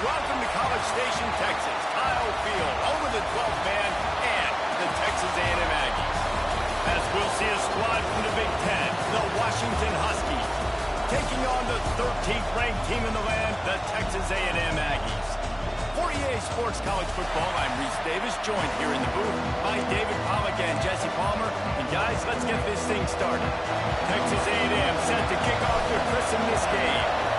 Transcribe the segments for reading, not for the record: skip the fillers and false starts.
Welcome to College Station, Texas. Kyle Field, home of the 12th man and the Texas A&M Aggies. As we'll see a squad from the Big Ten, the Washington Huskies, taking on the 13th ranked team in the land, the Texas A&M Aggies. For EA Sports College Football, I'm Reese Davis, joined here in the booth by David Pollack and Jesse Palmer. And guys, let's get this thing started. Texas A&M set to kick off their christen this game.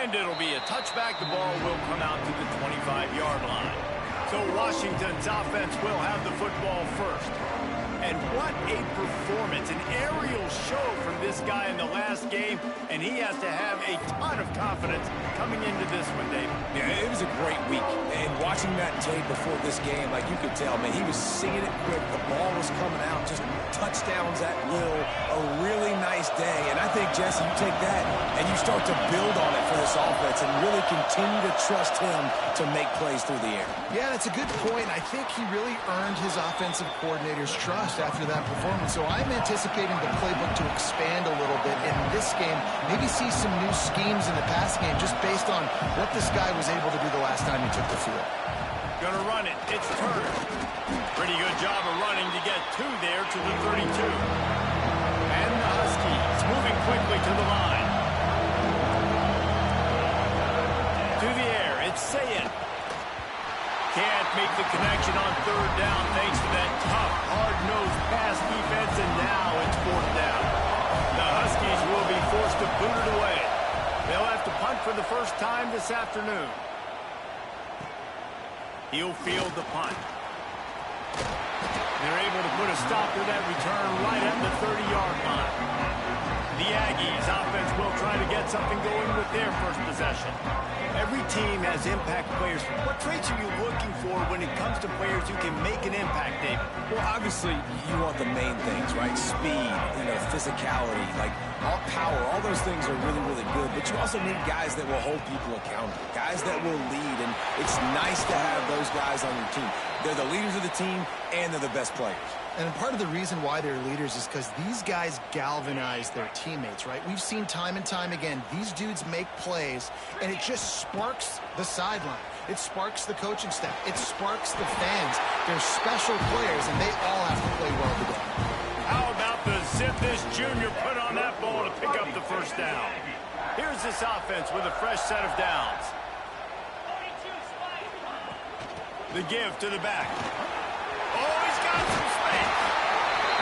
And it'll be a touchback. The ball will come out to the 25-yard line. So Washington's offense will have the football first. And what a performance, an aerial show from this guy in the last game, and he has to have a ton of confidence coming into this one, Dave. Yeah, it was a great week, and watching that tape before this game, like you could tell, man, he was singing it quick, the ball was coming out, just touchdowns at will, a really nice day, and I think, Jesse, you take that and you start to build on it for this offense and really continue to trust him to make plays through the air. Yeah, that's a good point. I think he really earned his offensive coordinator's trust after that performance. So I'm anticipating the playbook to expand a little bit in this game, maybe see some new schemes in the passing game just based on what this guy was able to do the last time he took the field. Gonna run it. It's Turner. Pretty good job of running to get two there to the 32. And the Huskies moving quickly to the line. To the air. It's Sayin. Can't make the connection on third down thanks to that tough, hard-nosed pass defense, and now it's fourth down. The Huskies will be forced to boot it away. They'll have to punt for the first time this afternoon. He'll field the punt. They're able to put a stop to that return right at the 30-yard line. The Aggies offense will try to get something going with their first possession. Every team has impact players. What traits are you looking for when it comes to players who can make an impact, David? Well, obviously, you want the main things, right? Speed, physicality, like all power, all those things are really, really good. But you also need guys that will hold people accountable, guys that will lead, and it's nice to have those guys on your team. They're the leaders of the team, and they're the best players. And part of the reason why they're leaders is because these guys galvanize their teammates, right? We've seen time and time again, these dudes make plays, and it just sparks the sideline. It sparks the coaching staff. It sparks the fans. They're special players, and they all have to play well today. How about the zip this junior put on that ball to pick up the first down? Here's this offense with a fresh set of downs. The give to the back. Oh, he's got some space.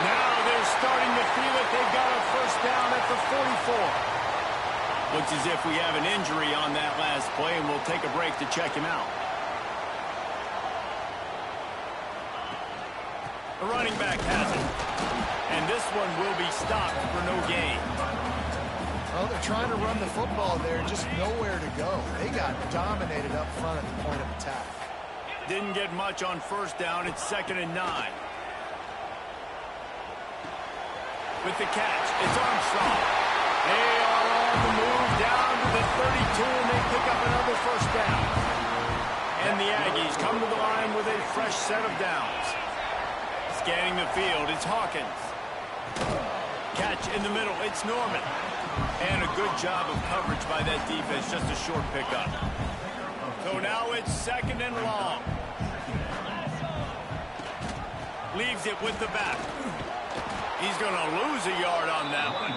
Now they're starting to feel it. They've got a first down at the 44. Looks as if we have an injury on that last play, and we'll take a break to check him out. The running back has it. And this one will be stopped for no gain. Well, they're trying to run the football there, just nowhere to go. They got dominated up front at the point of attack. Didn't get much on first down. It's 2nd and 9. With the catch, it's Armstrong. They are on the move down to the 32, and they pick up another first down. And the Aggies come to the line with a fresh set of downs. Scanning the field, it's Hawkins. Catch in the middle, it's Norman. And a good job of coverage by that defense, just a short pickup. So now it's 2nd and long. Leaves it with the back. He's going to lose a yard on that one.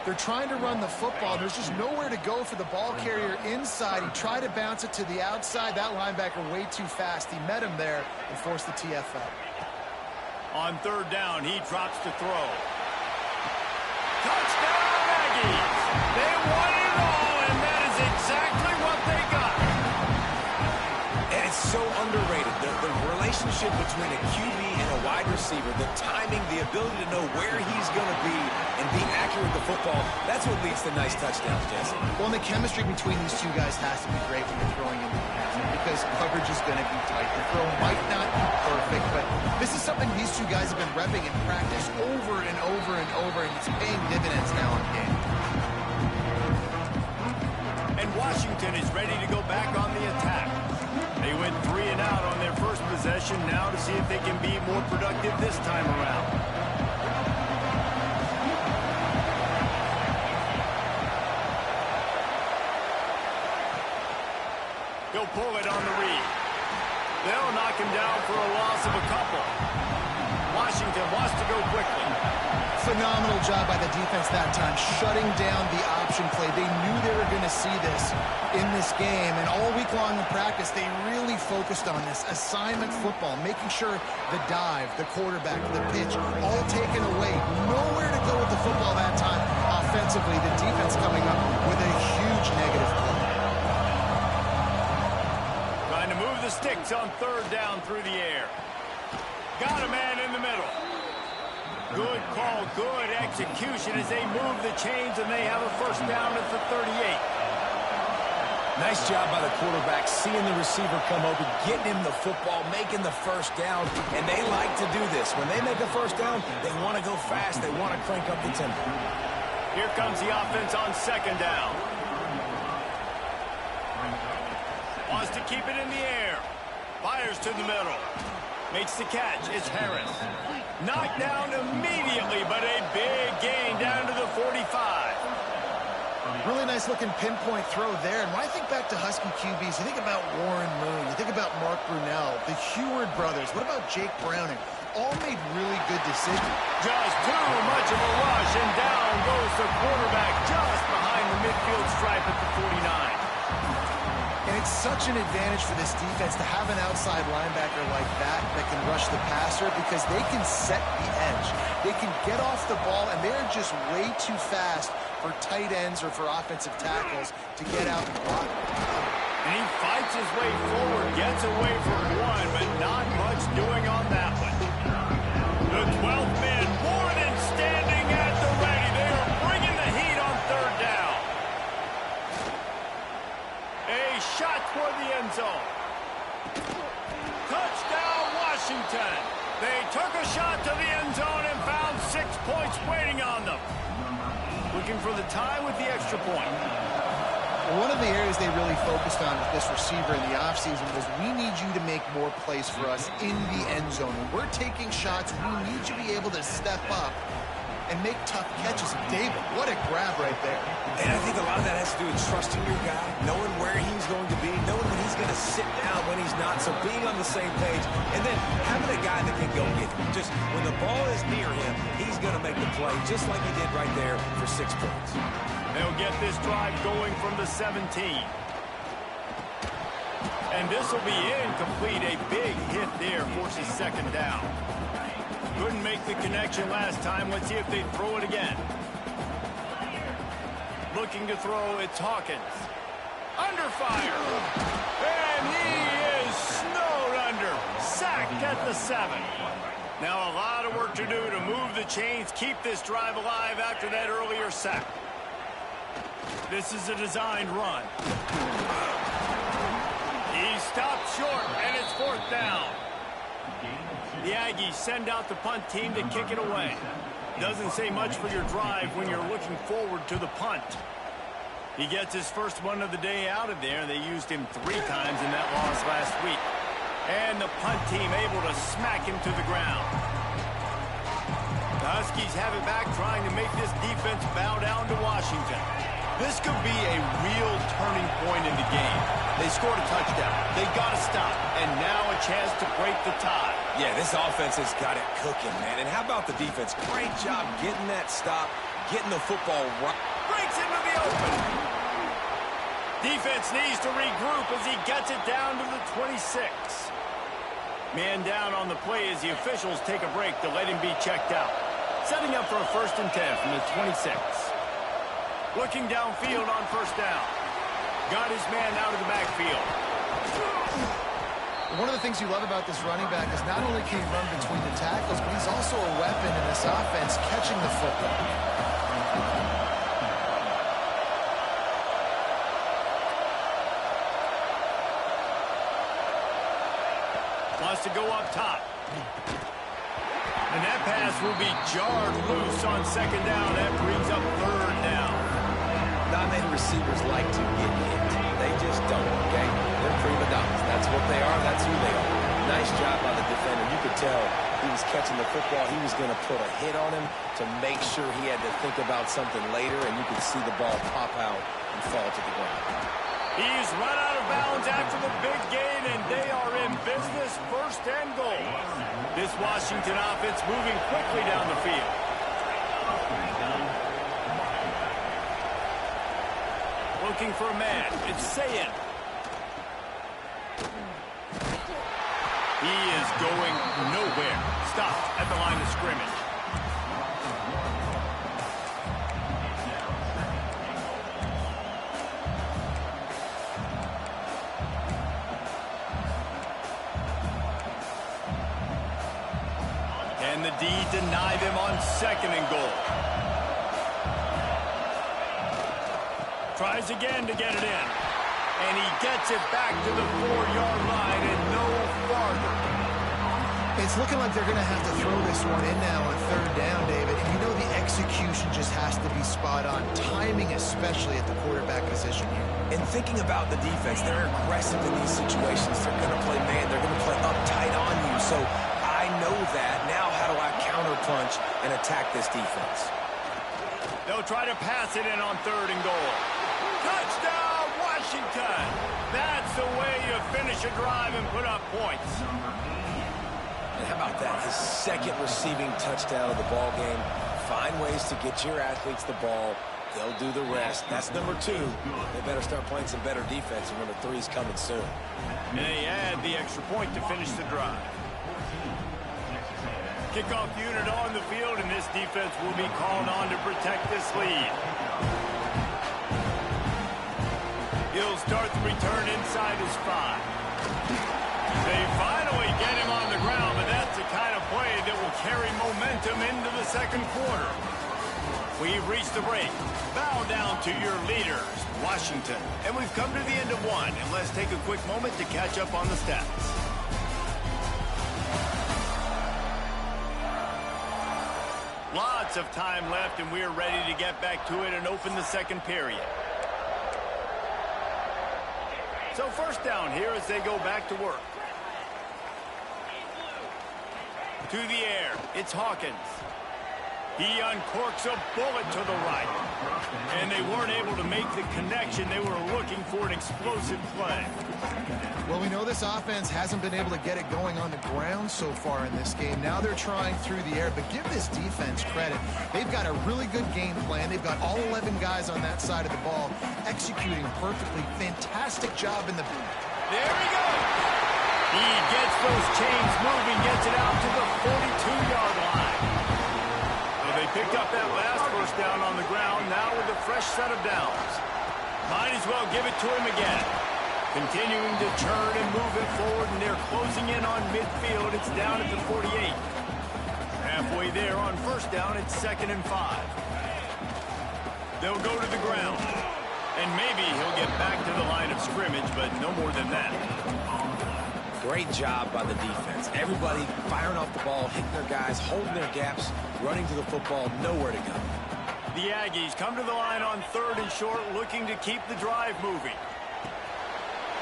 They're trying to run the football. There's just nowhere to go for the ball carrier inside. He tried to bounce it to the outside. That linebacker way too fast. He met him there and forced the TFL. On third down, he drops to throw. Touchdown, Aggies! They won it all, and that is exactly what they got. And it's so underrated. The relationship between a QB and a wide receiver, the timing, the ability to know where he's going to be and being accurate with the football, that's what leads to nice touchdowns, Jesse. Well, and the chemistry between these two guys has to be great when you're throwing in the passing because coverage is going to be tight. The throw might not be perfect, but this is something these two guys have been repping in practice over and over and over, and it's paying dividends now in game. And Washington is ready to go back on the attack. They went 3 and out on their first possession, now to see if they can be more productive this time around. He'll pull it on the read. They'll knock him down for a loss of a couple. Washington wants to go quickly. Phenomenal job by the defense that time, shutting down the option play. They knew they were going to see this in this game, and all week long in practice, they really focused on this assignment football, making sure the dive, the quarterback, the pitch, all taken away. Nowhere to go with the football that time offensively. The defense coming up with a huge negative play. Trying to move the sticks on third down through the air. Got a man in the middle. Good call, good execution as they move the chains, and they have a first down at the 38. Nice job by the quarterback, seeing the receiver come open, getting him the football, making the first down, and they like to do this. When they make a first down, they want to go fast. They want to crank up the tempo. Here comes the offense on second down. Wants to keep it in the air. Fires to the middle. Makes the catch. It's Harris. Knocked down immediately, but a big gain down to the 45. Really nice looking pinpoint throw there. And when I think back to Husky QBs, you think about Warren Moon, you think about Mark Brunell, the Heward brothers. What about Jake Browning? All made really good decisions. Just too much of a rush, and down goes the quarterback just behind the midfield stripe at the 49. And it's such an advantage for this defense to have an outside linebacker like that can rush the passer, because they can set the edge. They can get off the ball, and they're just way too fast for tight ends or for offensive tackles to get out and block. And he fights his way forward, gets away from one, but not much doing on that one. The 12th man, Warren, standing at the ready. They are bringing the heat on third down. A shot toward the end zone. Touchdown, Washington. They took a shot to the end zone and found 6 points waiting on them. Looking for the tie with the extra point. One of the areas they really focused on with this receiver in the offseason was, we need you to make more plays for us in the end zone. When we're taking shots, we need you to be able to step up and make tough catches. David, what a grab right there. And I think a lot of that has to do with trusting your guy, knowing where he's going to be, knowing when he's going to sit down, when he's not, so being on the same page, and then having a guy that can go get him. Just when the ball is near him, he's going to make the play, just like he did right there for 6 points. They'll get this drive going from the 17. And this will be incomplete. A big hit there forces second down. Couldn't make the connection last time. Let's see if they throw it again. Looking to throw, it's Hawkins. Under fire. And he is snowed under. Sacked at the 7. Now a lot of work to do to move the chains, keep this drive alive after that earlier sack. This is a designed run. He stopped short, and it's fourth down. The Aggies send out the punt team to kick it away. Doesn't say much for your drive when you're looking forward to the punt. He gets his first one of the day out of there. They used him 3 times in that loss last week. And the punt team able to smack him to the ground. The Huskies have it back, trying to make this defense bow down to Washington. This could be a real turning point in the game. They scored a touchdown. They got to stop. And now a chance to break the tie. Yeah, this offense has got it cooking, man. And how about the defense? Great job getting that stop, getting the football right. Breaks into the open. Defense needs to regroup as he gets it down to the 26. Man down on the play as the officials take a break to let him be checked out. Setting up for a 1st and 10 from the 26. Looking downfield on first down. Got his man out of the backfield. One of the things you love about this running back is not only can he run between the tackles, but he's also a weapon in this offense, catching the football. Wants to go up top. And that pass will be jarred loose on second down. That brings up third down. Not many receivers like to get hit. They just don't, okay? They're prima donnas. That's what they are. That's who they are. Nice job by the defender. You could tell he was catching the football. He was going to put a hit on him to make sure he had to think about something later, and you could see the ball pop out and fall to the ground. He's run out of bounds after the big gain, and they are in business, first and goal. This Washington offense moving quickly down the field. Looking for a man. It's Sayin. He is going nowhere. Stopped at the line of scrimmage. And the D deny them on second and goal. Tries again to get it in. And he gets it back to the 4-yard line and no farther. It's looking like they're going to have to throw this one in now on third down, David. And you know the execution just has to be spot on. Timing, especially at the quarterback position here. And thinking about the defense, they're aggressive in these situations. They're going to play man. They're going to play uptight on you. So I know that. Now how do I counterpunch and attack this defense? They'll try to pass it in on third and goal. Touchdown, Washington! That's the way you finish a drive and put up points. And how about that? His second receiving touchdown of the ball game. Find ways to get your athletes the ball. They'll do the rest. That's number 2. They better start playing some better defense, and number 3 is coming soon. And they add the extra point to finish the drive. Kickoff unit on the field, and this defense will be called on to protect this lead. He'll start the return inside his 5. They finally get him on the ground, but that's the kind of play that will carry momentum into the second quarter. We've reached the break. Bow down to your leaders, Washington. And we've come to the end of one, and let's take a quick moment to catch up on the stats. Lots of time left, and we're ready to get back to it and open the second period. So first down here as they go back to work. To the air, it's Hawkins. He uncorks a bullet to the right. And they weren't able to make the connection. They were looking for an explosive play. Well, we know this offense hasn't been able to get it going on the ground so far in this game. Now they're trying through the air, but give this defense credit. They've got a really good game plan. They've got all 11 guys on that side of the ball executing perfectly. Fantastic job in the... There he goes. He gets those chains moving, gets it out to the 42-yard line. They picked up that last first down on the ground, now with a fresh set of downs. Might as well give it to him again. Continuing to churn and move it forward, and they're closing in on midfield. It's down at the 48. Halfway there on first down, it's 2nd and 5. They'll go to the ground. And maybe he'll get back to the line of scrimmage, but no more than that. Great job by the defense. Everybody firing off the ball, hitting their guys, holding their gaps, running to the football, nowhere to go. The Aggies come to the line on 3rd and short, looking to keep the drive moving.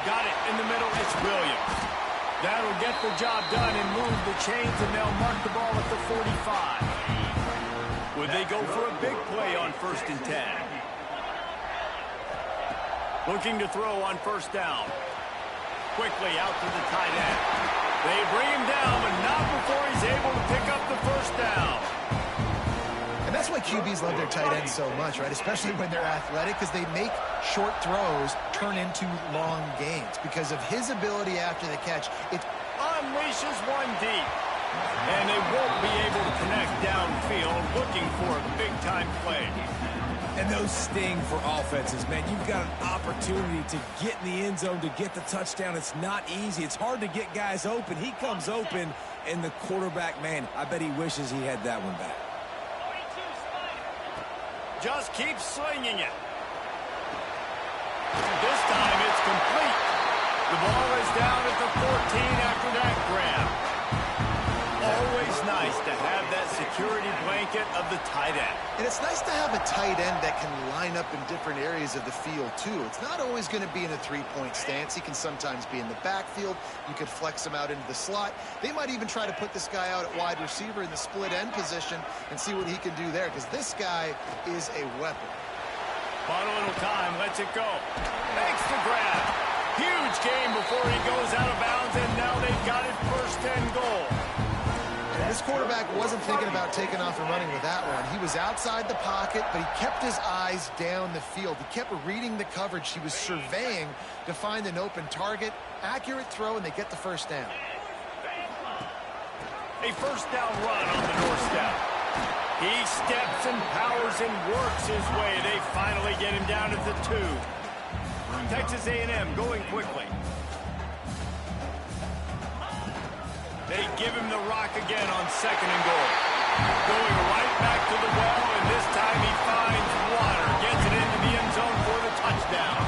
Got it in the middle. It's Williams. That'll get the job done and move the chains, and they'll mark the ball at the 45. Would they go for a big play on 1st and 10? Looking to throw on first down. Quickly out to the tight end. They bring him down, but not before he's able to pick up the first down. And that's why QBs love their tight ends so much, right? Especially when they're athletic, because they make short throws turn into long gains. Because of his ability after the catch, it unleashes one deep. And they won't be able to connect downfield, looking for a big-time play. And those sting for offenses, man. You've got an opportunity to get in the end zone, to get the touchdown. It's not easy. It's hard to get guys open. He comes open, and the quarterback, man, I bet he wishes he had that one back. Just keep slinging it. This time it's complete. The ball is down at the 14 after that grab. Always nice to have that security blanket of the tight end. And it's nice to have a tight end that can line up in different areas of the field, too. It's not always going to be in a three-point stance. He can sometimes be in the backfield. You could flex him out into the slot. They might even try to put this guy out at wide receiver in the split end position and see what he can do there, because this guy is a weapon. Bought a little time, lets it go. Makes the grab. Huge game before he goes out of bounds, and now they've got it first and goal. This quarterback wasn't thinking about taking off and running with that one. He was outside the pocket, but he kept his eyes down the field. He kept reading the coverage. He was surveying to find an open target. Accurate throw, and they get the first down. A first down run on the doorstep. He steps and powers and works his way. They finally get him down at the 2. Texas A&M going quickly. They give him the rock again on second and goal. Going right back to the well, and this time he finds water. Gets it into the end zone for the touchdown.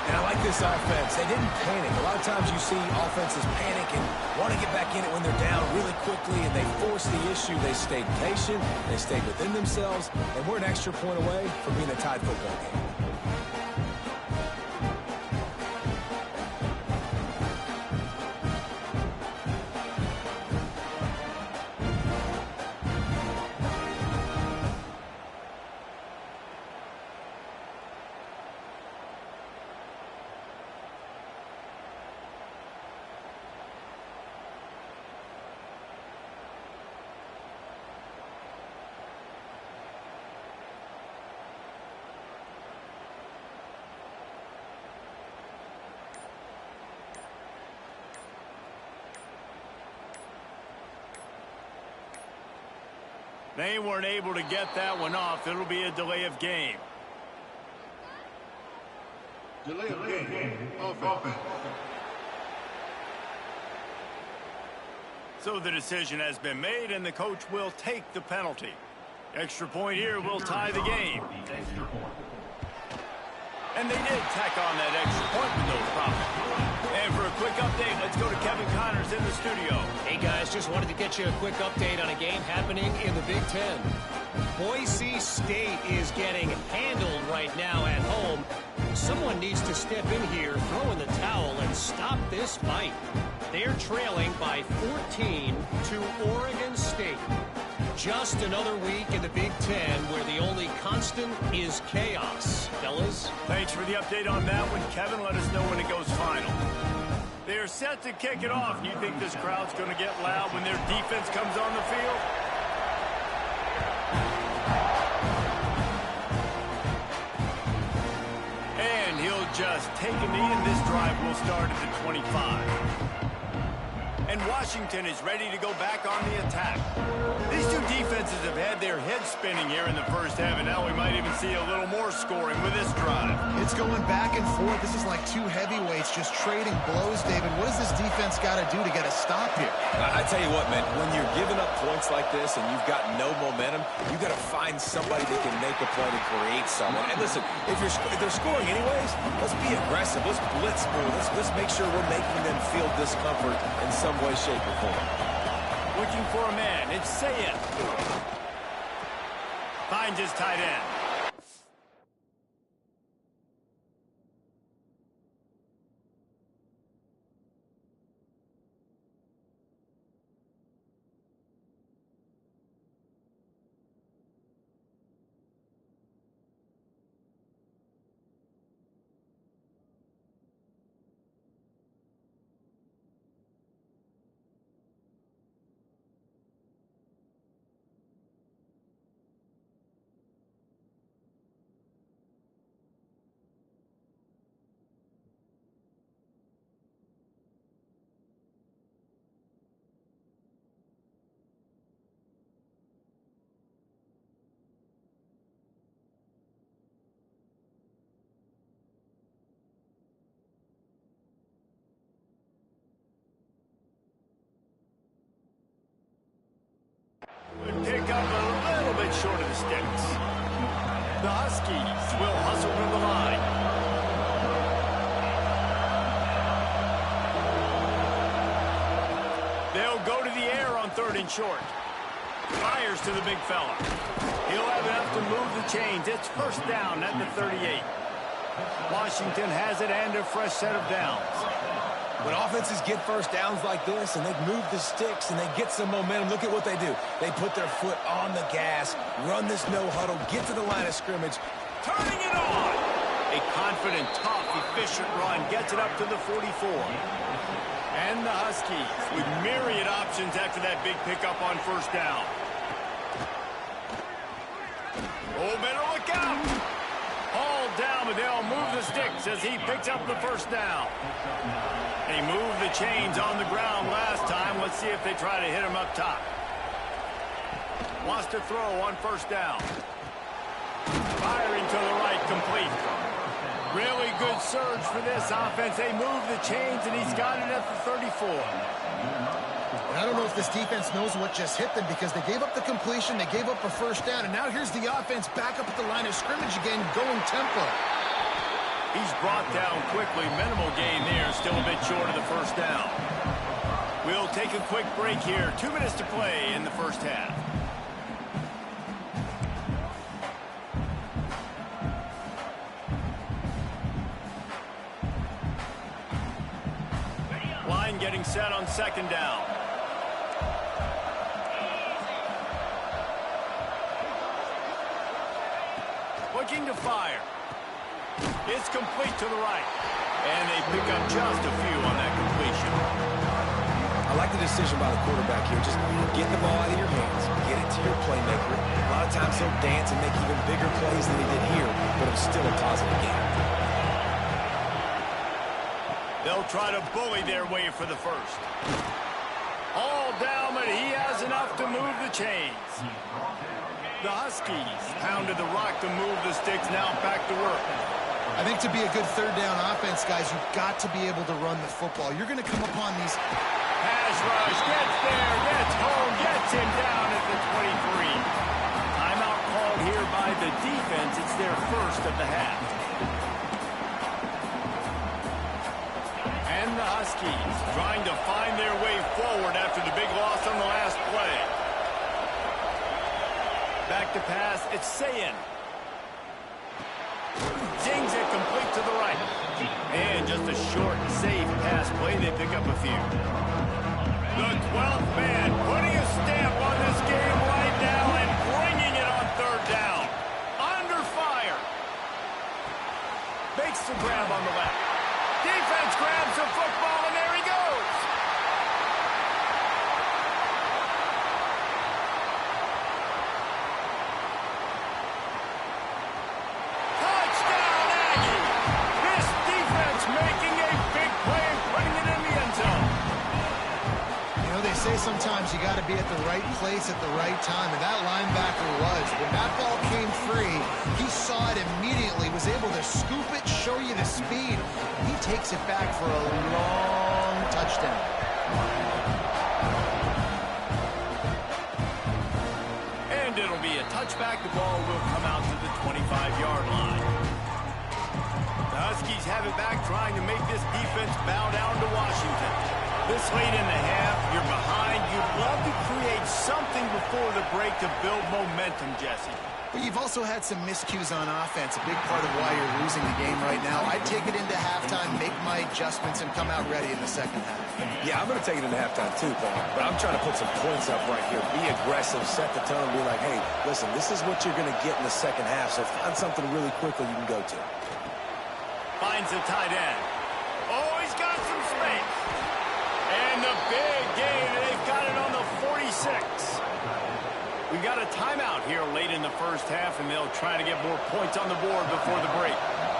And I like this offense. They didn't panic. A lot of times you see offenses panic and want to get back in it when they're down really quickly, and they force the issue. They stayed patient. They stayed within themselves, and we're an extra point away from being a tied football game. They weren't able to get that one off. It'll be a delay of game. Delay of game. Offense. So the decision has been made, and the coach will take the penalty. Extra point here will tie the game. And they did tack on that extra point with no problem. And for a quick update, let's go to Kevin Connors in the studio. Hey guys, just wanted to get you a quick update on a game happening in the Big Ten. Boise State is getting handled right now at home. Someone needs to step in here, throw in the towel, and stop this fight. They're trailing by 14 to Oregon State. Just another week in the Big Ten where the only constant is chaos. Fellas? Thanks for the update on that one, Kevin. Let us know when it goes final. They're set to kick it off. You think this crowd's going to get loud when their defense comes on the field? And he'll just take a knee, and this drive will start at the 25. And Washington is ready to go back on the attack. These two defenses have had their heads spinning here in the first half, and now we might even see a little more scoring with this drive. It's going back and forth. This is like two heavyweights just trading blows, David. What does this defense got to do to get a stop here? I tell you what, man, when you're giving up points like this and you've got no momentum, you've got to find somebody that can make a play to create someone. And listen, if they're scoring anyways, let's be aggressive. Let's blitz more. Let's make sure we're making them feel discomfort in some way, shape, or form. Looking for a man. It's Sayed. Finds his tight end. Pick up a little bit short of the sticks. The Huskies will hustle from the line. They'll go to the air on 3rd and short. Fires to the big fella. He'll have enough to move the chains. It's first down at the 38. Washington has it and a fresh set of downs. When offenses get first downs like this and they move the sticks and they get some momentum, look at what they do. They put their foot on the gas, run this no huddle, get to the line of scrimmage, turning it on. A confident, tough, efficient run gets it up to the 44. And the Huskies with myriad options after that big pickup on first down. Oh, better look out. Hauled down, but they'll move the sticks as he picks up the first down. They moved the chains on the ground last time. Let's see if they try to hit him up top. Wants to throw on first down. Firing to the right, complete. Really good surge for this offense. They move the chains, and he's got it at the 34. I don't know if this defense knows what just hit them because they gave up the completion, they gave up a first down, and now here's the offense back up at the line of scrimmage again, going tempo. He's brought down quickly. Minimal gain there, still a bit short of the first down. We'll take a quick break here. 2 minutes to play in the first half. Line getting set on second down. Looking to fire. It's complete to the right. And they pick up just a few on that completion. I like the decision by the quarterback here. Just get the ball out of your hands. Get it to your playmaker. A lot of times he'll dance and make even bigger plays than he did here, but it's still a positive game. They'll try to bully their way for the first. All down, but he has enough to move the chains. The Huskies pounded the rock to move the sticks, now back to work. I think to be a good third down offense, guys, you've got to be able to run the football. You're going to come upon these... Pass rush, gets there, gets home, gets him down at the 23. Timeout called here by the defense. It's their first of the half. And the Huskies trying to find their way forward after the big loss on the last play. Back to pass, it's Sayin. Zings it complete to the right. And just a short, safe pass play. They pick up a few. The 12th man putting a stamp on this game right now and bringing it on third down. Under fire. Makes the grab on the left. Defense grabs the football, and there he goes. Touchdown, Aggie! This defense making a big play and putting it in the end zone. You know, they say sometimes you got to be at the right place at the right time, and that linebacker was. When that ball came free, he saw it immediately, was able to scoop it, show you the speed. He takes it back for a long touchdown. And it'll be a touchback. The ball will come out to the 25-yard line. The Huskies have it back, trying to make this defense bow down to Washington. This late in the half, you're behind. You'd love to create something before the break to build momentum, Jesse. But you've also had some miscues on offense, a big part of why you're losing the game right now. I'd take it into halftime, make my adjustments, and come out ready in the second half. Yeah, I'm going to take it into halftime too, but I'm trying to put some points up right here. Be aggressive, set the tone, be like, hey, listen, this is what you're going to get in the second half, so find something really quickly you can go to. Finds the tight end. Oh, he's got some space. And the big gain, they've got it on the 46. We've got a timeout here late in the first half, and they'll try to get more points on the board before the break.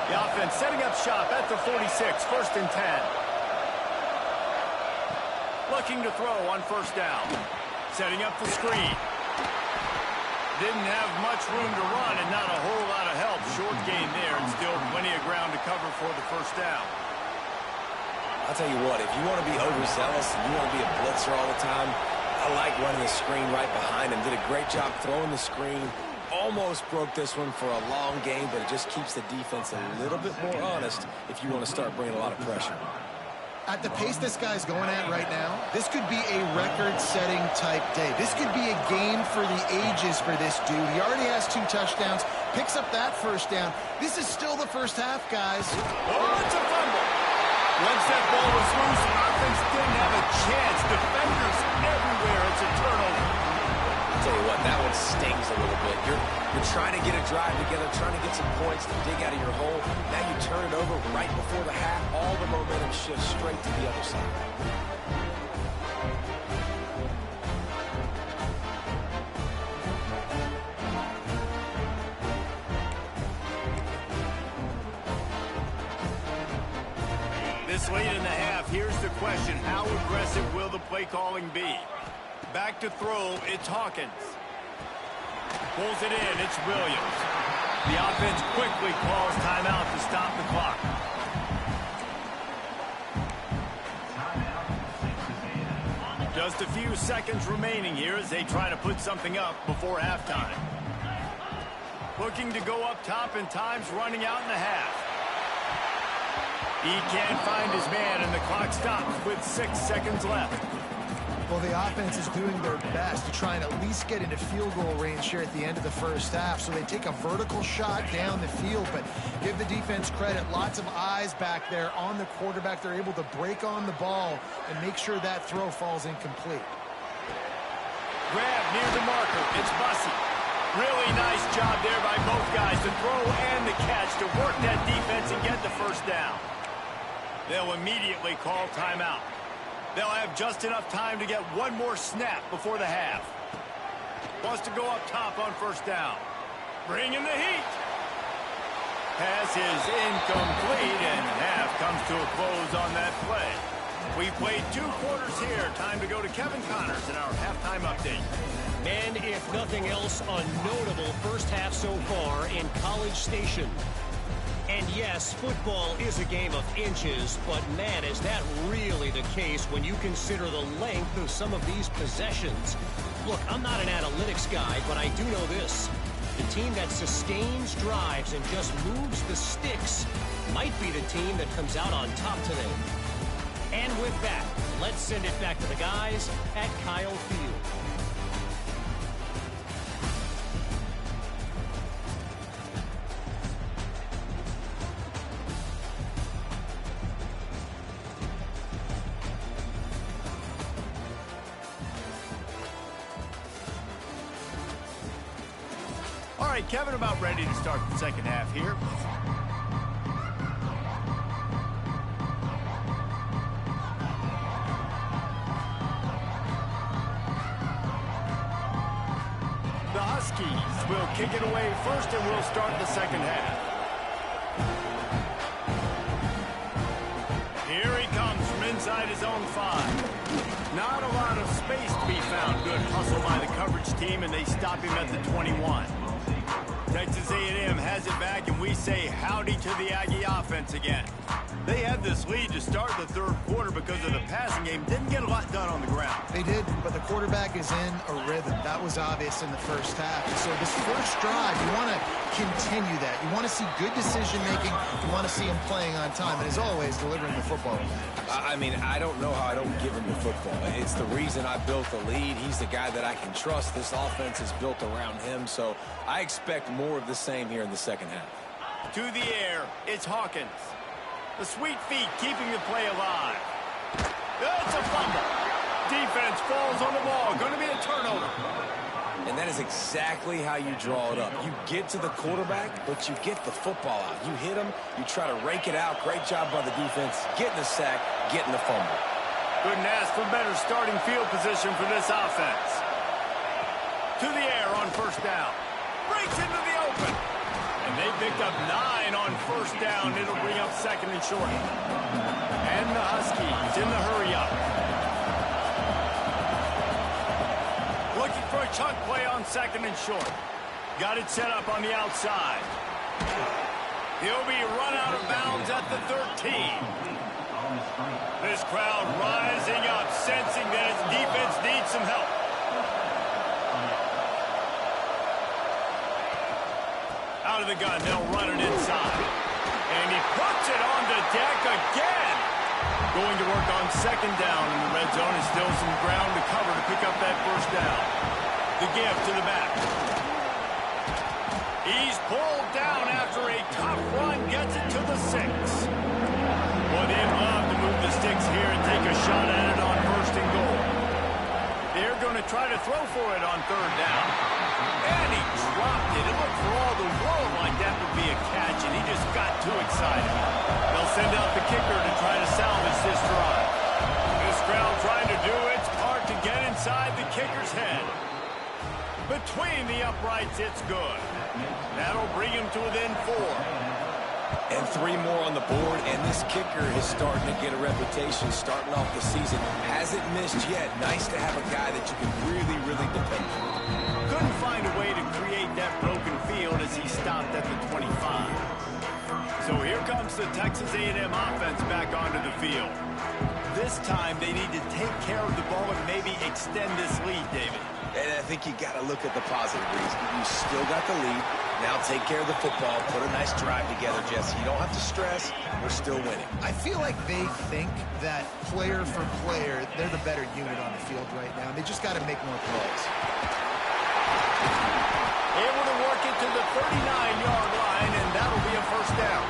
The offense setting up shop at the 46, first and 10. Looking to throw on first down. Setting up the screen. Didn't have much room to run and not a whole lot of help. Short gain there, and still plenty of ground to cover for the first down. I'll tell you what, if you want to be overzealous and you want to be a blitzer all the time, I like running the screen right behind him. Did a great job throwing the screen. Almost broke this one for a long game, but it just keeps the defense a little bit more honest if you want to start bringing a lot of pressure. At the pace this guy's going at right now, this could be a record-setting type day. This could be a game for the ages for this dude. He already has 2 touchdowns, picks up that first down. This is still the first half, guys. Oh, it's a fumble. Once that ball was loose, the offense didn't have a chance. Defenders everywhere. It's a turnover. tell you what, that one stings a little bit. You're trying to get a drive together, trying to get some points to dig out of your hole. Now you turn it over right before the half. All the momentum shifts straight to the other side. This late in the half, here's the question. How aggressive will the play calling be? Back to throw, it's Hawkins. Pulls it in, it's Williams. The offense quickly calls timeout to stop the clock. Just a few seconds remaining here as they try to put something up before halftime. Looking to go up top, and time's running out in the half. He can't find his man, and the clock stops with 6 seconds left. Well, the offense is doing their best to try and at least get into field goal range here at the end of the first half. So they take a vertical shot down the field, but give the defense credit. Lots of eyes back there on the quarterback. They're able to break on the ball and make sure that throw falls incomplete. Grab near the marker. It's Bussey. Really nice job there by both guys, the throw and the catch, to work that defense and get the first down. They'll immediately call timeout. They'll have just enough time to get one more snap before the half. Wants to go up top on first down. Bringing the heat. Pass is incomplete, and half comes to a close on that play. We've played 2 quarters here. Time to go to Kevin Connors in our halftime update. And if nothing else, a notable first half so far in College Station. And yes, football is a game of inches, but man, is that really the case when you consider the length of some of these possessions. Look, I'm not an analytics guy, but I do know this. The team that sustains drives and just moves the sticks might be the team that comes out on top today. And with that, let's send it back to the guys at Kyle Field. All right, Kevin, about ready to start the second half here. The Huskies will kick it away first, and we'll start the second half. Here he comes from inside his own 5. Not a lot of space to be found. Good hustle by the coverage team, and they stop him at the 21. Texas A&M has it back, and we say howdy to the Aggie offense again. They had this lead to start the third quarter because of the passing game. Didn't get a lot done on the ground. They did, but the quarterback is in a rhythm. That was obvious in the first half. And so this first drive, you want to continue that. You want to see good decision-making. You want to see him playing on time. And as always, delivering the football. I mean, I don't know how I don't give him the football. It's the reason I built the lead. He's the guy that I can trust. This offense is built around him. So I expect more of the same here in the second half. To the air, it's Hawkins. The sweet feet keeping the play alive. It's a fumble. Defense falls on the ball. Going to be a turnover. And that is exactly how you draw it up. You get to the quarterback, but you get the football out. You hit him, you try to rake it out. Great job by the defense. Getting the sack, getting the fumble. Couldn't ask for better starting field position for this offense. To the air on first down. Breaks into the open. And they picked up 9 on first down. It'll bring up second and short. And the Huskies in the hurry-up. Looking for a chunk play on second and short. Got it set up on the outside. He'll be run out of bounds at the 13. This crowd rising up, sensing that its defense needs some help. Out of the gun, they'll run it inside. And he puts it on the deck again. Going to work on second down in the red zone. Is still some ground to cover to pick up that first down. The give to the back. He's pulled down after a tough run. Gets it to the 6. Well, they'd love to move the sticks here and take a shot at it on first and goal. They're going to try to throw for it on third down. And he dropped it. It looked for all the world like that would be a catch, and he just got too excited. They'll send out the kicker to try to salvage this drive. This crowd trying to do its part to get inside the kicker's head. Between the uprights, it's good. That'll bring him to within 4. And 3 more on the board, and this kicker is starting to get a reputation starting off the season. Hasn't missed yet. Nice to have a guy that you can really, really depend on. Couldn't find a way to create that broken field as he stopped at the 25. So here comes the Texas A&M offense back onto the field. This time they need to take care of the ball and maybe extend this lead, David. And I think you got to look at the positive reason. You still got the lead. Now take care of the football. Put a nice drive together, Jesse. You don't have to stress. We're still winning. I feel like they think that player for player, they're the better unit on the field right now. They just got to make more plays. Able to work it to the 39-yard line, and that'll be a first down.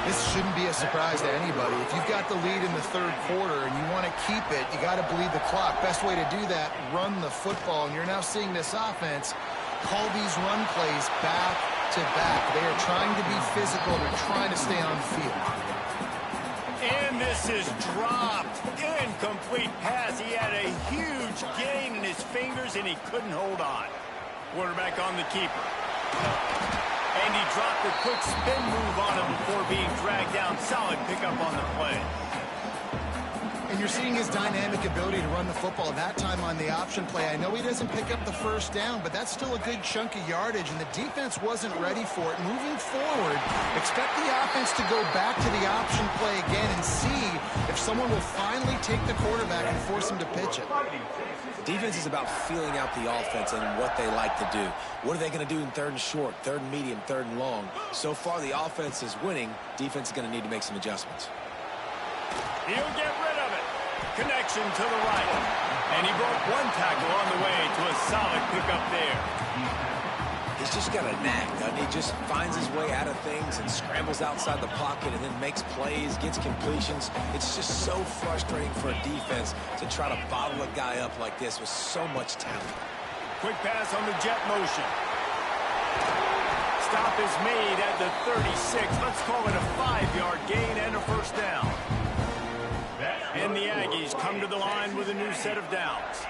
This shouldn't be a surprise to anybody. If you've got the lead in the third quarter and you want to keep it, you got to bleed the clock. Best way to do that, run the football. And you're now seeing this offense call these run plays back to back. They are trying to be physical. They're trying to stay on the field. And this is dropped. Incomplete pass. He had a huge gain in his fingers, and he couldn't hold on. Quarterback on the keeper. And he dropped a quick spin move on him before being dragged down. Solid pickup on the play. And you're seeing his dynamic ability to run the football. That time on the option play, I know he doesn't pick up the first down, but that's still a good chunk of yardage, and the defense wasn't ready for it. Moving forward, expect the offense to go back to the option play again and see if someone will finally take the quarterback and force him to pitch it. Defense is about feeling out the offense and what they like to do. What are they going to do in third and short, third and medium, third and long? So far, the offense is winning. Defense is going to need to make some adjustments. He'll get rid of it. Connection to the right. And he broke one tackle on the way to a solid pickup there. He's just got a knack, doesn't he? Just finds his way out of things and scrambles outside the pocket and then makes plays, gets completions. It's just so frustrating for a defense to try to bottle a guy up like this with so much talent. Quick pass on the jet motion. Stop is made at the 36. Let's call it a 5-yard gain and a first down. And the Aggies come to the line with a new set of downs.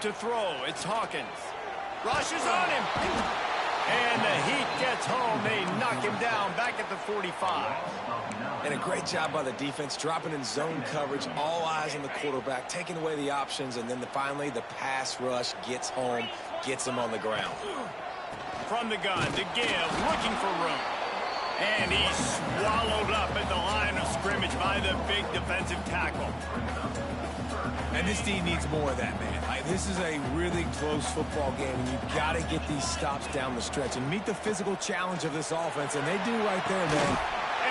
To throw, it's Hawkins. Rushes on him. And the Heat gets home. They knock him down back at the 45. And a great job by the defense, dropping in zone coverage, all eyes on the quarterback, taking away the options, and then finally the pass rush gets home, gets him on the ground. From the gun to give, looking for room. And he's swallowed up at the line of scrimmage by the big defensive tackle. And this team needs more of that, man. This is a really close football game, and you've got to get these stops down the stretch and meet the physical challenge of this offense, and they do right there, man.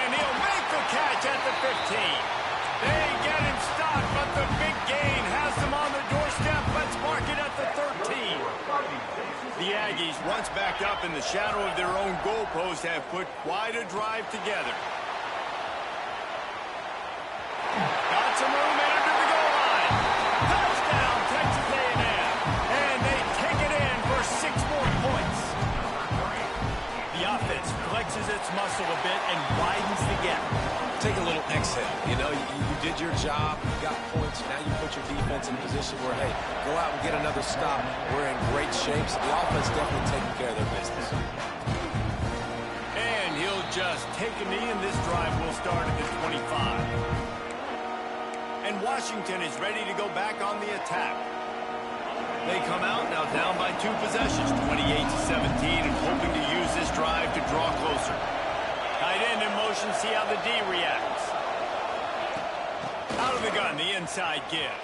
And he'll make the catch at the 15. They get him stopped, but the big gain has them on the doorstep. Let's mark it at the 13. The Aggies, once backed up in the shadow of their own goalpost, have put quite a drive together. Got some room under the goal line. Touchdown, Texas A&M. And they take it in for 6 more points. The offense flexes its muscle a bit and widens the gap. Take a little exhale. You know, you did your job, you got points, now you put your defense in a position where, hey, go out and get another stop. We're in great shape, so the offense definitely taking care of their business. And he'll just take a knee, and this drive will start at the 25. And Washington is ready to go back on the attack. They come out now down by 2 possessions, 28-17, and hoping to use this drive to draw closer. Tight end in motion, see how the D reacts. Out of the gun, the inside give.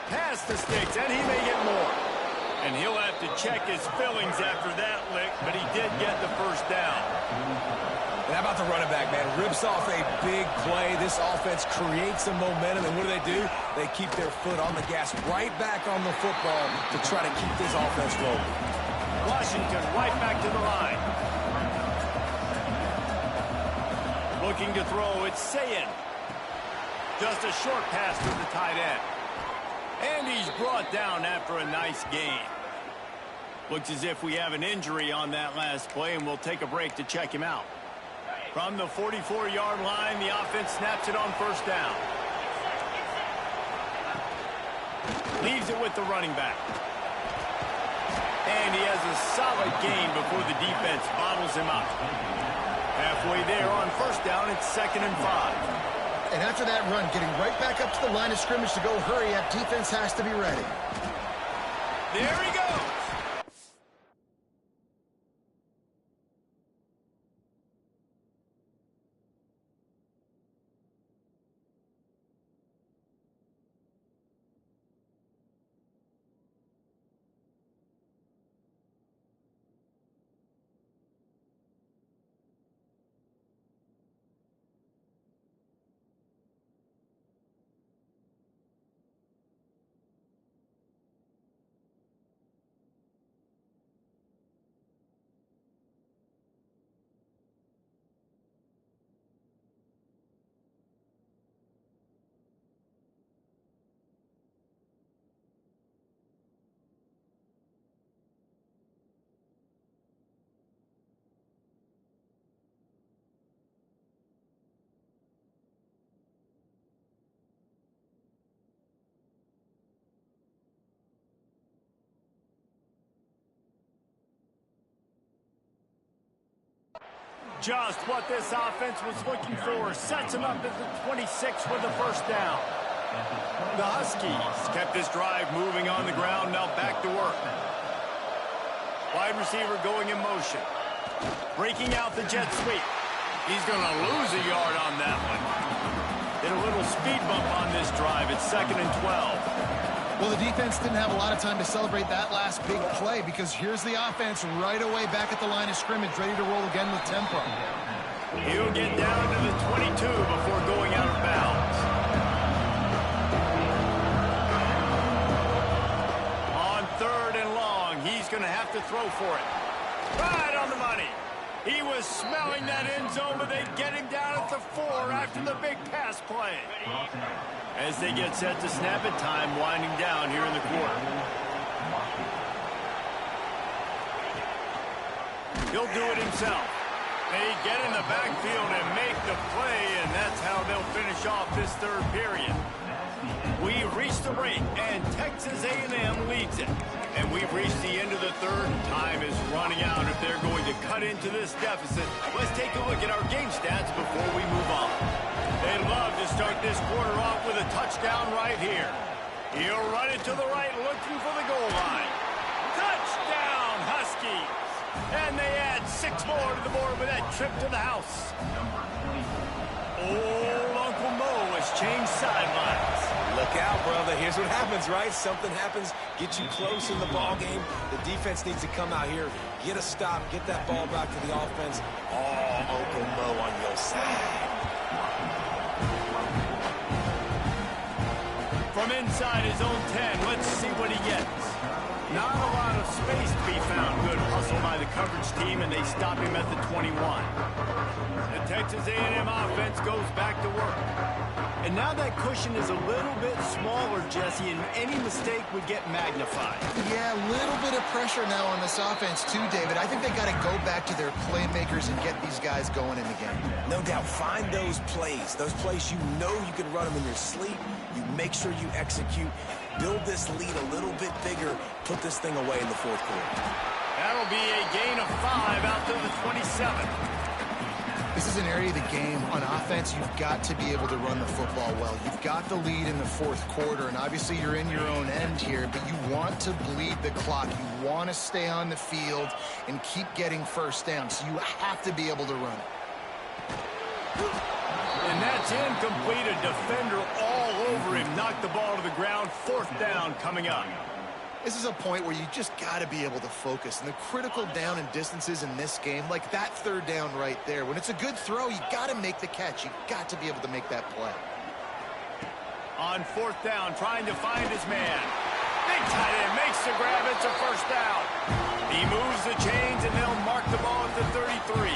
Past the sticks, and he may get more. And he'll have to check his fillings after that lick, but he did get the first down. And how about the running back, man? Rips off a big play. This offense creates some momentum, and what do? They keep their foot on the gas, right back on the football to try to keep this offense rolling. Washington right back to the line. Looking to throw, it's Sayin. Just a short pass to the tight end. And he's brought down after a nice gain. Looks as if we have an injury on that last play, and we'll take a break to check him out. From the 44-yard line, the offense snaps it on first down. Leaves it with the running back. And he has a solid gain before the defense bottles him up. Halfway there on first down, it's 2nd and 5. And after that run, getting right back up to the line of scrimmage to go hurry up, defense has to be ready. There he goes. Just what this offense was looking for. Sets him up at the 26 for the first down. The Huskies kept this drive moving on the ground. Now back to work. Wide receiver going in motion. Breaking out the jet sweep. He's going to lose a yard on that one. Did a little speed bump on this drive. It's 2nd and 12. Well, the defense didn't have a lot of time to celebrate that last big play because here's the offense right away back at the line of scrimmage, ready to roll again with tempo. He'll get down to the 22 before going out of bounds. On 3rd and long, he's going to have to throw for it. Right on the money. He was smelling that end zone, but they get him down at the 4 after the big pass play. As they get set to snap it, time winding down here in the quarter. He'll do it himself. They get in the backfield and make the play, and that's how they'll finish off this 3rd period. We've reached the break, and Texas A&M leads it. And we've reached the end of the 3rd. Time is running out if they're going to cut into this deficit. Let's take a look at our game stats before we move on. They'd love to start this quarter off with a touchdown right here. He'll run it to the right, looking for the goal line. Touchdown, Huskies! And they add 6 more to the board with that trip to the house. Old Uncle Mo has changed sidelines. Look out, brother. Here's what happens, right? Something happens, get you close in the ball game. The defense needs to come out here, get a stop, get that ball back to the offense. Oh, Uncle Mo on your side. From inside his own 10, let's see what he gets. Not a lot of space to be found. Good hustle by the coverage team, and they stop him at the 21. The Texas A&M offense goes back to work. And now that cushion is a little bit smaller, Jesse, and any mistake would get magnified. Yeah, a little bit of pressure now on this offense too, David. I think they got to go back to their playmakers and get these guys going in the game. No doubt. Find those plays you know you can run them in your sleep. You make sure you execute. Build this lead a little bit bigger. Put this thing away in the 4th quarter. That'll be a gain of 5 out to the 27. This is an area of the game on offense you've got to be able to run the football well. You've got the lead in the 4th quarter, and obviously you're in your own end here, but you want to bleed the clock. You want to stay on the field and keep getting first down, so you have to be able to run it. And that's incomplete. A defender all over him. Knocked the ball to the ground. 4th down coming up. This is a point where you just got to be able to focus. And the critical down and distances in this game, like that 3rd down right there, when it's a good throw, you got to make the catch. You got to be able to make that play. On 4th down, trying to find his man. Big tight end makes the grab. It's a 1st down. He moves the chains, and they'll mark the ball at the 33.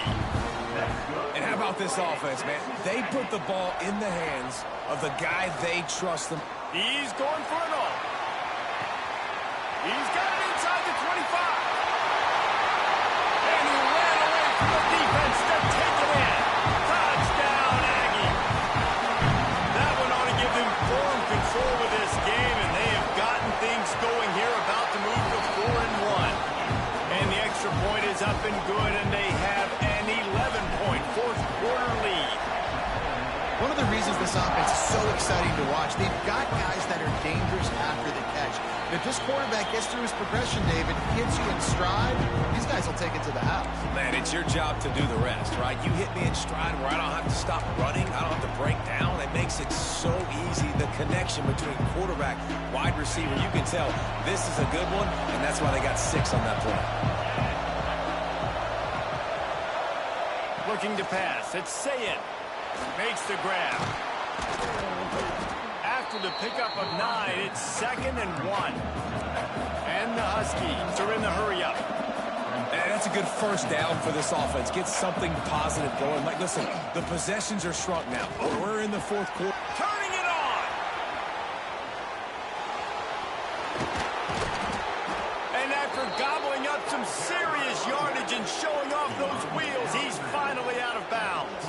And how about about this offense, man? They put the ball in the hands of the guy they trust them. He's going for it all. He's got it inside the 25. And he ran away from the defense to take it in. Touchdown, Aggie. That one ought to give them firm control of this game, and they have gotten things going here, about to move to 4-1. And the extra point is up and good, and they have an 11-point fourth-quarter lead. One of the reasons this offense is so exciting to watch, they've got guys that are dangerous after the catch. If this quarterback gets through his progression, David, gets you in stride, these guys will take it to the house. Man, it's your job to do the rest, right? You hit me in stride where I don't have to stop running. I don't have to break down. It makes it so easy. The connection between quarterback, wide receiver, you can tell this is a good one, and that's why they got 6 on that play. Looking to pass. It's Sayin. Makes the grab. After the pickup of 9, it's 2nd and 1. And the Huskies are in the hurry-up. That's a good first down for this offense. Get something positive going. Like, listen, the possessions are shrunk now. We're in the fourth quarter. Turning it on. And after gobbling up some serious yardage and showing off those wheels, he's finally out of bounds.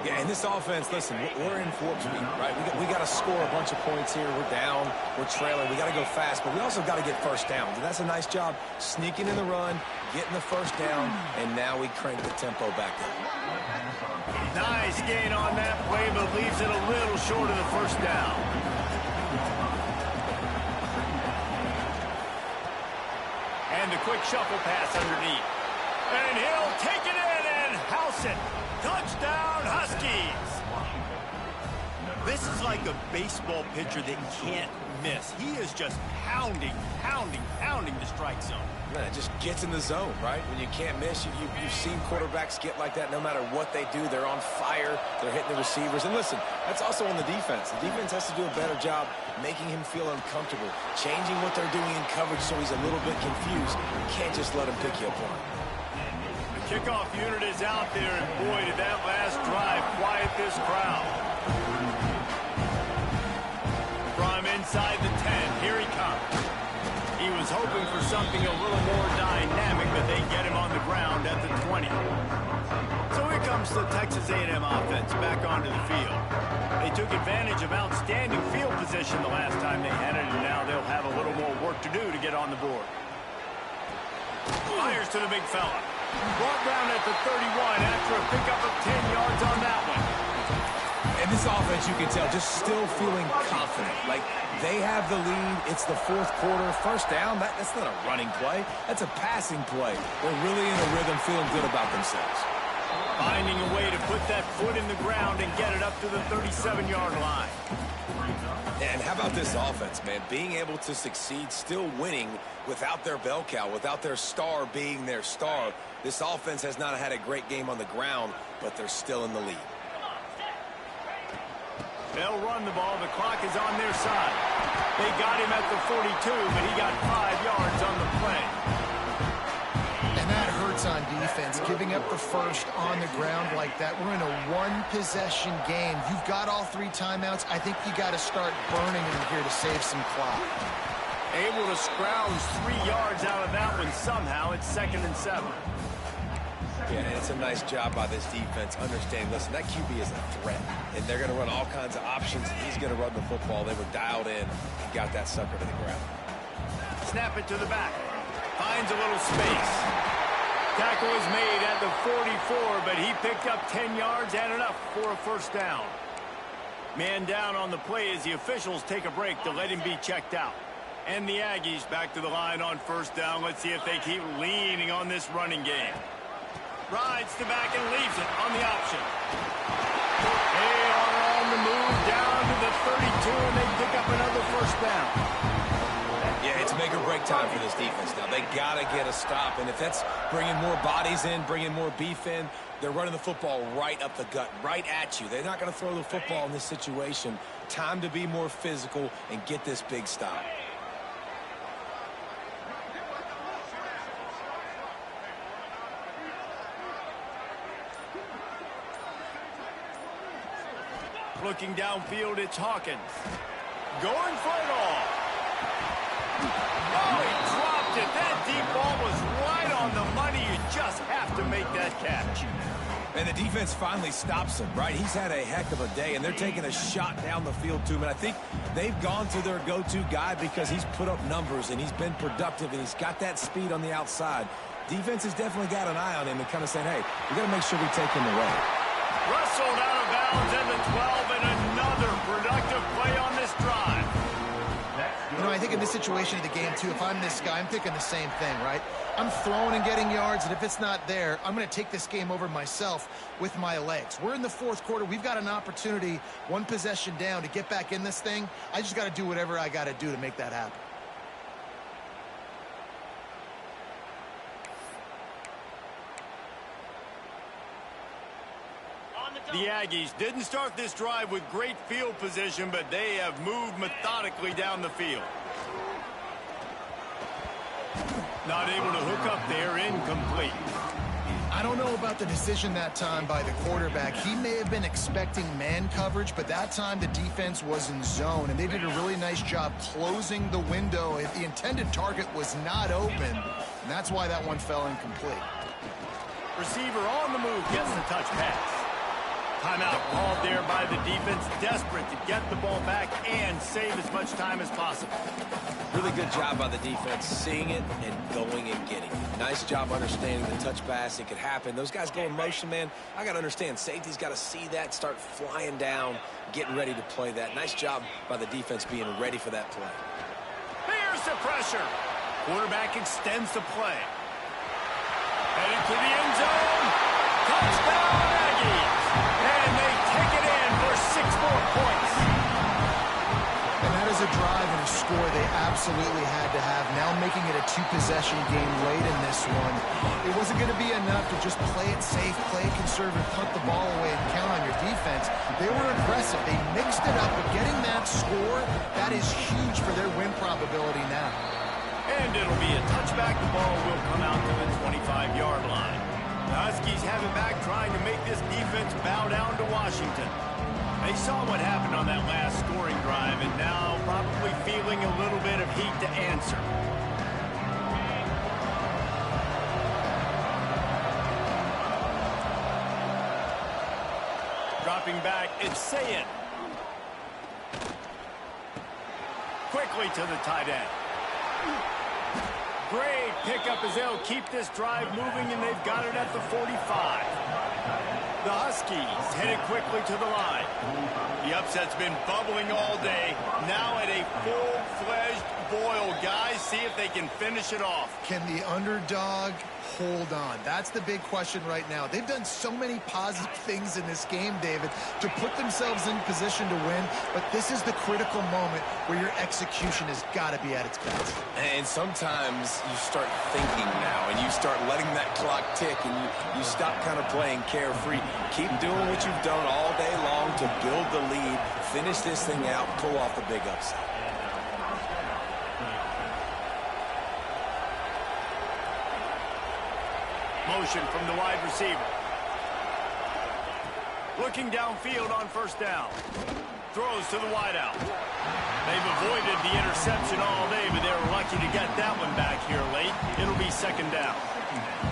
Yeah, and this offense, listen, we're in warp speed, right? We got to score a bunch of points here. We're down. We're trailing. We got to go fast, but we also got to get first downs. And that's a nice job sneaking in the run, getting the first down, and now we crank the tempo back up. Nice gain on that play, but leaves it a little short of the first down. And the quick shuffle pass underneath. And he'll take it in and house it. Touchdown, Huskies! This is like a baseball pitcher that can't miss. He is just pounding the strike zone. Man, it just gets in the zone, right? When you can't miss, you've seen quarterbacks get like that no matter what they do. They're on fire. They're hitting the receivers. And listen, that's also on the defense. The defense has to do a better job making him feel uncomfortable, changing what they're doing in coverage so he's a little bit confused. You can't just let him pick you apart. Kickoff unit is out there, and boy, did that last drive quiet this crowd. From inside the 10, here he comes. He was hoping for something a little more dynamic, but they get him on the ground at the 20. So here comes the Texas A&M offense back onto the field. They took advantage of outstanding field position the last time they had it, and now they'll have a little more work to do to get on the board. Fires to the big fella. Brought down at the 31 after a pickup of 10 yards on that one. And this offense, you can tell, just still feeling confident. Like, they have the lead. It's the fourth quarter. First down, that's not a running play. That's a passing play. They're really in a rhythm, feeling good about themselves. Finding a way to put that foot in the ground and get it up to the 37-yard line. And how about this offense, man? Being able to succeed, still winning without their bell cow, without their star being their star. This offense has not had a great game on the ground, but they're still in the lead. They'll run the ball. The clock is on their side. They got him at the 42, but he got 5 yards on the play. And that hurts on defense, giving up the first on the ground like that. We're in a one-possession game. You've got all 3 timeouts. I think you got to start burning them here to save some clock. Able to scrounge 3 yards out of that one somehow. It's 2nd and 7. Yeah, and it's a nice job by this defense understanding, listen, that QB is a threat, and they're going to run all kinds of options, and he's going to run the football. They were dialed in and got that sucker to the ground. Snap it to the back. Finds a little space. Tackle is made at the 44, but he picked up 10 yards and enough for a first down. Man down on the play as the officials take a break to let him be checked out. And the Aggies back to the line on first down. Let's see if they keep leaning on this running game. Rides to back and leaves it on the option. They are on the move down to the 32, and they pick up another first down. Yeah, it's make or break time for this defense now. They got to get a stop, and if that's bringing more bodies in, bringing more beef in, they're running the football right up the gut, right at you. They're not going to throw the football in this situation. Time to be more physical and get this big stop. Looking downfield, it's Hawkins. Going for it all. Oh, he dropped it. That deep ball was right on the money. You just have to make that catch. And the defense finally stops him, right? He's had a heck of a day, and they're taking a shot down the field to him. And I think they've gone to their go-to guy because he's put up numbers, and he's been productive, and he's got that speed on the outside. Defense has definitely got an eye on him and kind of saying, hey, we got to make sure we take him away. Wrestled out of bounds at the 12, and another productive play on this drive. You know, I think in this situation of the game, too, if I'm this guy, I'm thinking the same thing, right? I'm throwing and getting yards, and if it's not there, I'm going to take this game over myself with my legs. We're in the fourth quarter. We've got an opportunity, one possession down, to get back in this thing. I just got to do whatever I got to do to make that happen. The Aggies didn't start this drive with great field position, but they have moved methodically down the field. Not able to hook up there, incomplete. I don't know about the decision that time by the quarterback. He may have been expecting man coverage, but that time the defense was in zone, and they did a really nice job closing the window. If the intended target was not open, and that's why that one fell incomplete. Receiver on the move gets the touch pass. Timeout called there by the defense, desperate to get the ball back and save as much time as possible. Really good job by the defense, seeing it and going and getting it. Nice job understanding the touch pass. It could happen. Those guys go in motion, man. I got to understand, safety's got to see that, start flying down, getting ready to play that. Nice job by the defense being ready for that play. Here's the pressure. Quarterback extends the play. Headed to the end zone. Touchdown, Aggies. And they take it in for 6 more points. And that is a drive and a score they absolutely had to have. Now making it a 2-possession game late in this one. It wasn't going to be enough to just play it safe, play it conservative, punt the ball away, and count on your defense. They were aggressive. They mixed it up, but getting that score, that is huge for their win probability now. And it'll be a touchback. The ball will come out to the 25-yard line. The Huskies have it back, trying to make this defense bow down to Washington. They saw what happened on that last scoring drive, and now probably feeling a little bit of heat to answer. Dropping back, it's Sayin. Quickly to the tight end. Great pickup as they'll keep this drive moving, and they've got it at the 45. The Huskies headed quickly to the line. The upset's been bubbling all day. Now at a full-fledged boil. Guys, see if they can finish it off. Can the underdog hold on? That's the big question right now. They've done so many positive things in this game, David, to put themselves in position to win, but this is the critical moment where your execution has got to be at its best. And sometimes you start thinking now, and you start letting that clock tick, and you stop kind of playing carefree. Keep doing what you've done all day long to build the lead, finish this thing out, pull off the big upset. Motion from the wide receiver. Looking downfield on first down. Throws to the wideout. They've avoided the interception all day, but they were lucky to get that one back here late. It'll be second down.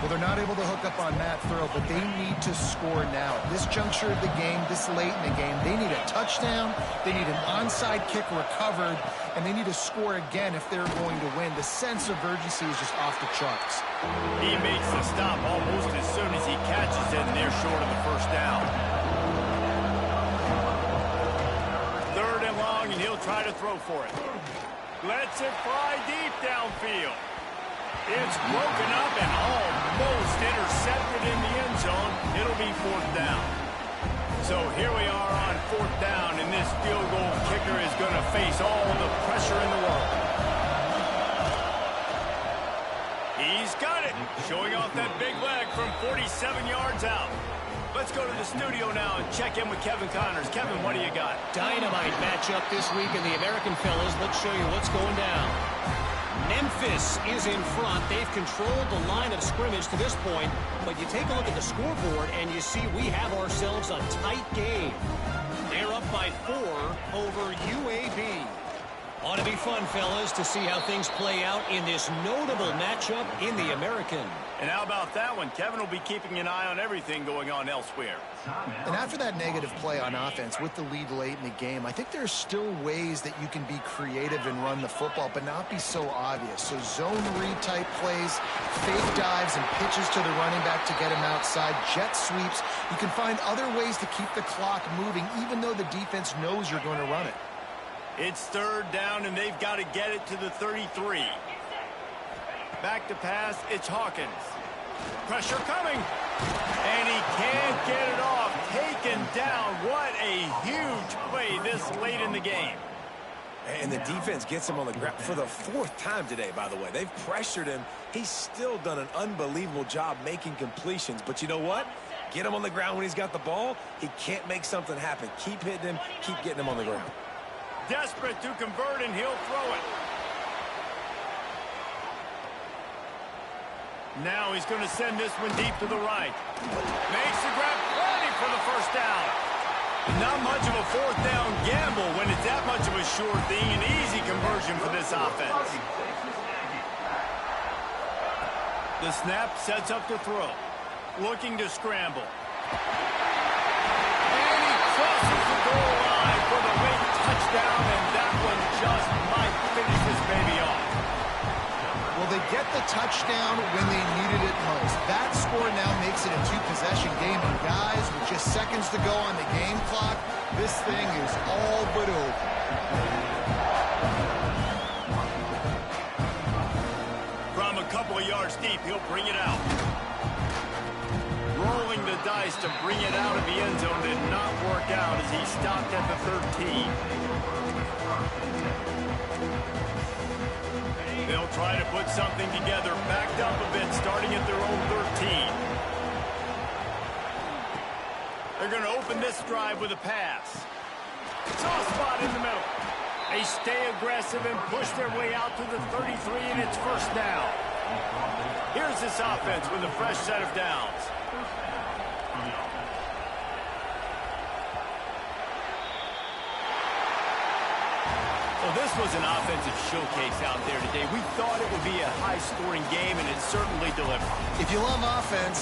Well, they're not able to hook up on that throw, but they need to score now. At this juncture of the game, this late in the game, they need a touchdown, they need an onside kick recovered, and they need to score again if they're going to win. The sense of urgency is just off the charts. He makes the stop almost as soon as he catches it, and they're short of the first down. Third and long, and he'll try to throw for it. Lets it fly deep downfield. It's broken up and almost intercepted in the end zone. It'll be fourth down. So here we are on fourth down, and this field goal kicker is going to face all the pressure in the world. He's got it, showing off that big leg from 47 yards out. Let's go to the studio now and check in with Kevin Connors. Kevin, what do you got? Dynamite matchup this week in the American fellas. Let's show you what's going down. Memphis is in front. They've controlled the line of scrimmage to this point, but you take a look at the scoreboard and you see we have ourselves a tight game. They're up by 4 over UAB. Ought to be fun, fellas, to see how things play out in this notable matchup in the American. And how about that one? Kevin will be keeping an eye on everything going on elsewhere. And after that negative play on offense with the lead late in the game, I think there's still ways that you can be creative and run the football, but not be so obvious. So zone read type plays, fake dives and pitches to the running back to get him outside, jet sweeps. You can find other ways to keep the clock moving, even though the defense knows you're going to run it. It's 3rd down, and they've got to get it to the 33. Back to pass, it's Hawkins. Pressure coming. And he can't get it off. Taken down. What a huge play this late in the game. And the defense gets him on the ground for the 4th time today, by the way. They've pressured him. He's still done an unbelievable job making completions. But you know what? Get him on the ground when he's got the ball. He can't make something happen. Keep hitting him. Keep getting him on the ground. Desperate to convert, and he'll throw it. Now he's going to send this one deep to the right. Makes the grab, ready for the first down. Not much of a 4th down gamble when it's that much of a sure thing. An easy conversion for this offense. The snap sets up to throw. Looking to scramble. And he crosses the goal line for the late touchdown, and that one just might finish this baby off. Well, they get the touchdown when they needed it most. That score now makes it a 2-possession game. And guys, with just seconds to go on the game clock, this thing is all but over. From a couple of yards deep, he'll bring it out. Rolling the dice to bring it out of the end zone did not work out as he stopped at the 13. They'll try to put something together, backed up a bit, starting at their own 13. They're going to open this drive with a pass. Soft spot in the middle. They stay aggressive and push their way out to the 33, and it's 1st down. Here's this offense with a fresh set of downs. Well, this was an offensive showcase out there today. We thought it would be a high-scoring game, and it certainly delivered. If you love offense,